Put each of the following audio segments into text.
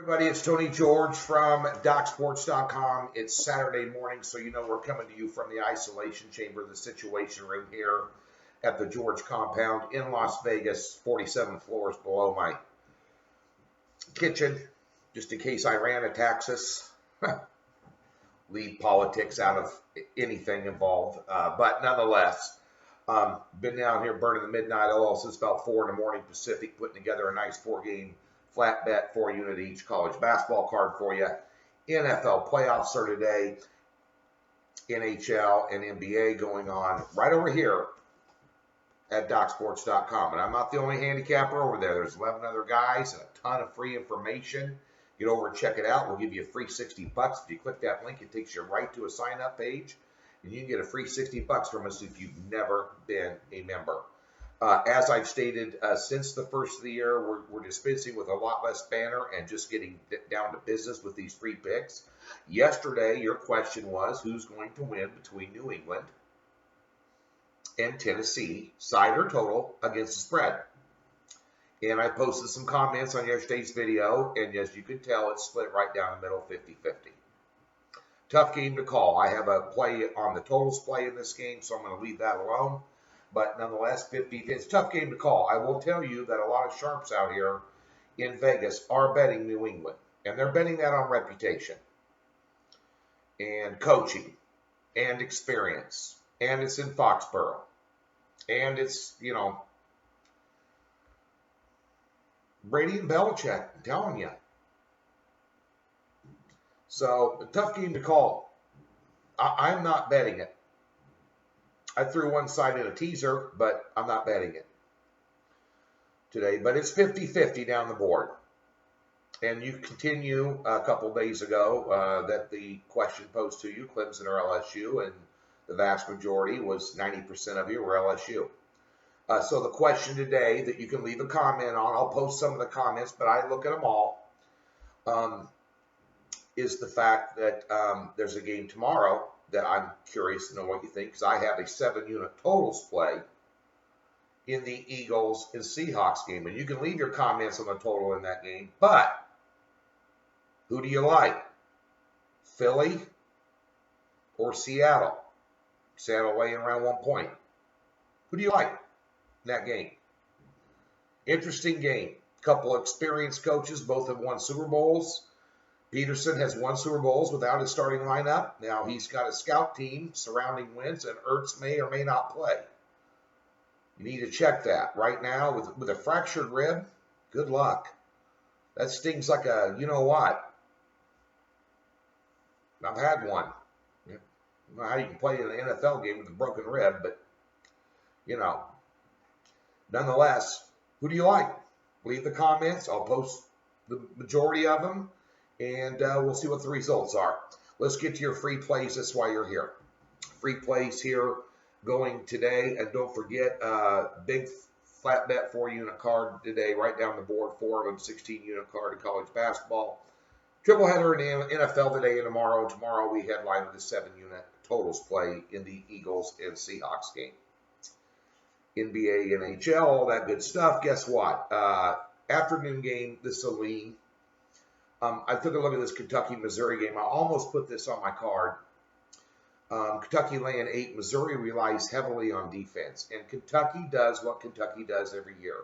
Everybody, it's Tony George from DocSports.com. It's Saturday morning, so you know we're coming to you from the isolation chamber, the Situation Room here at the George compound in Las Vegas, 47 floors below my kitchen, just in case Iran attacks us. Leave politics out of anything involved, but nonetheless, been down here burning the midnight oil since about 4 in the morning Pacific, putting together a nice 4-game flat bet, 4-unit each college basketball card for you. NFL playoffs are today. NHL and NBA going on right over here at DocSports.com. And I'm not the only handicapper over there. There's 11 other guys and a ton of free information. Get over and check it out. We'll give you a free $60. If you click that link, it takes you right to a sign-up page. And you can get a free $60 from us if you've never been a member. As I've stated, since the first of the year, we're dispensing with a lot less banner and just getting down to business with these free picks. Yesterday, your question was, who's going to win between New England and Tennessee, side or total, against the spread? And I posted some comments on yesterday's video, and as you can tell, it's split right down the middle, 50-50. Tough game to call. I have a play on the totals play in this game, so I'm going to leave that alone. But nonetheless, 50, it's a tough game to call. I will tell you that a lot of sharps out here in Vegas are betting New England. And they're betting that on reputation and coaching and experience. And it's in Foxborough. And it's, Brady and Belichick, I'm telling you. So, a tough game to call. I'm not betting it. I threw one side in a teaser, but I'm not betting it today. But it's 50-50 down the board. And you continue a couple days ago that the question posed to you, Clemson or LSU, and the vast majority was 90% of you were LSU. So the question today that you can leave a comment on, I'll post some of the comments, but I look at them all, is the fact that there's a game tomorrow that I'm curious to know what you think, because I have a 7-unit totals play in the Eagles and Seahawks game. And you can leave your comments on the total in that game. But who do you like? Philly or Seattle? Seattle laying around 1 point. Who do you like in that game? Interesting game. Couple of experienced coaches, both have won Super Bowls. Peterson has won Super Bowls without his starting lineup. Now he's got a scout team surrounding wins, and Ertz may or may not play. You need to check that. Right now, with a fractured rib, good luck. That stings like a you-know-what. I've had one. I don't know how you can play in an NFL game with a broken rib, but, Nonetheless, who do you like? Leave the comments. I'll post the majority of them. And we'll see what the results are. Let's get to your free plays. That's why you're here. Free plays here going today. And don't forget, big flat bet 4-unit card today, right down the board. 4 of them, 16-unit card in college basketball. Triple header in NFL today and tomorrow. Tomorrow we headline with a 7-unit totals play in the Eagles and Seahawks game. NBA, NHL, all that good stuff. Guess what? Afternoon game, this is a lean. I took a look at this Kentucky-Missouri game. I almost put this on my card. Kentucky laying 8. Missouri relies heavily on defense. And Kentucky does what Kentucky does every year.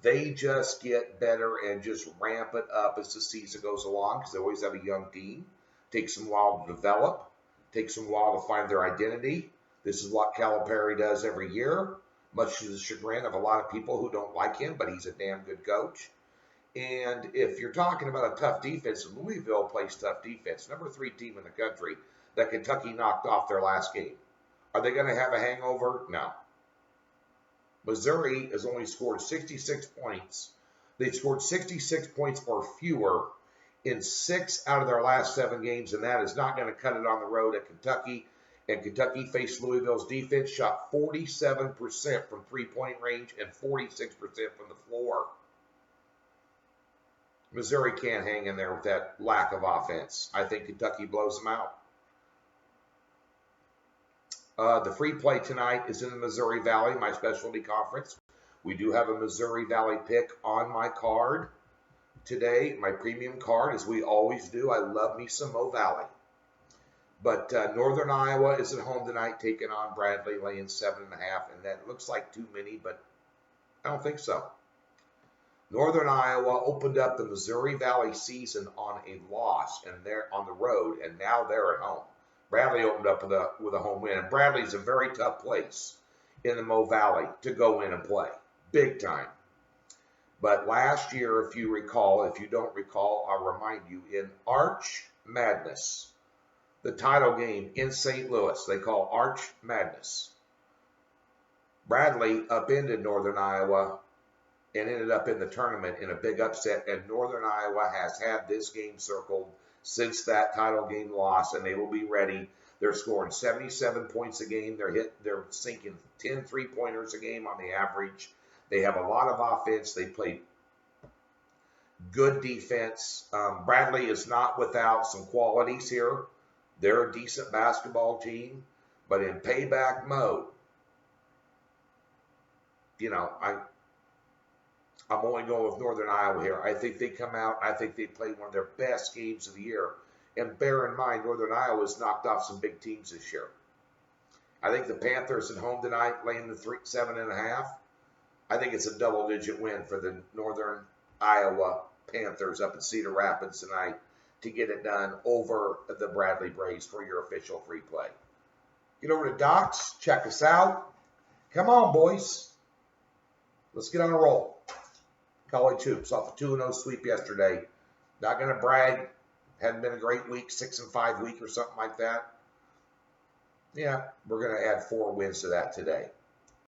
They just get better and just ramp it up as the season goes along because they always have a young team. Takes them a while to develop. Takes them a while to find their identity. This is what Calipari does every year, much to the chagrin of a lot of people who don't like him, but he's a damn good coach. And if you're talking about a tough defense, Louisville plays tough defense. Number 3 team in the country that Kentucky knocked off their last game. Are they going to have a hangover? No. Missouri has only scored 66 points. They've scored 66 points or fewer in 6 out of their last 7 games, and that is not going to cut it on the road at Kentucky. And Kentucky faced Louisville's defense, shot 47% from three-point range and 46% from the floor. Missouri can't hang in there with that lack of offense. I think Kentucky blows them out. The free play tonight is in the Missouri Valley, my specialty conference. We do have a Missouri Valley pick on my card today, my premium card, as we always do. I love me some Mo Valley. But Northern Iowa is at home tonight, taking on Bradley, laying 7.5, and that looks like too many, but I don't think so. Northern Iowa opened up the Missouri Valley season on a loss, and they're on the road, and now they're at home. Bradley opened up with a home win, and Bradley's a very tough place in the Mo Valley to go in and play, big time. But last year, if you recall, if you don't recall, I'll remind you, in Arch Madness, the title game in St. Louis, they call Arch Madness, Bradley upended Northern Iowa and ended up in the tournament in a big upset, and Northern Iowa has had this game circled since that title game loss, and they will be ready. They're scoring 77 points a game. They're sinking 10 3-pointers a game on the average. They have a lot of offense. They play good defense. Bradley is not without some qualities here. They're a decent basketball team, but in payback mode, you know, I'm only going with Northern Iowa here. I think they come out. I think they play one of their best games of the year. And bear in mind, Northern Iowa has knocked off some big teams this year. I think the Panthers at home tonight, laying the 7.5. I think it's a double-digit win for the Northern Iowa Panthers up in Cedar Rapids tonight to get it done over the Bradley Braves for your official free play. Get over to Docs. Check us out. Come on, boys. Let's get on a roll. College hoops off a 2-0 sweep yesterday. Not going to brag. Hadn't been a great week, 6-5 week or something like that. Yeah, we're going to add 4 wins to that today.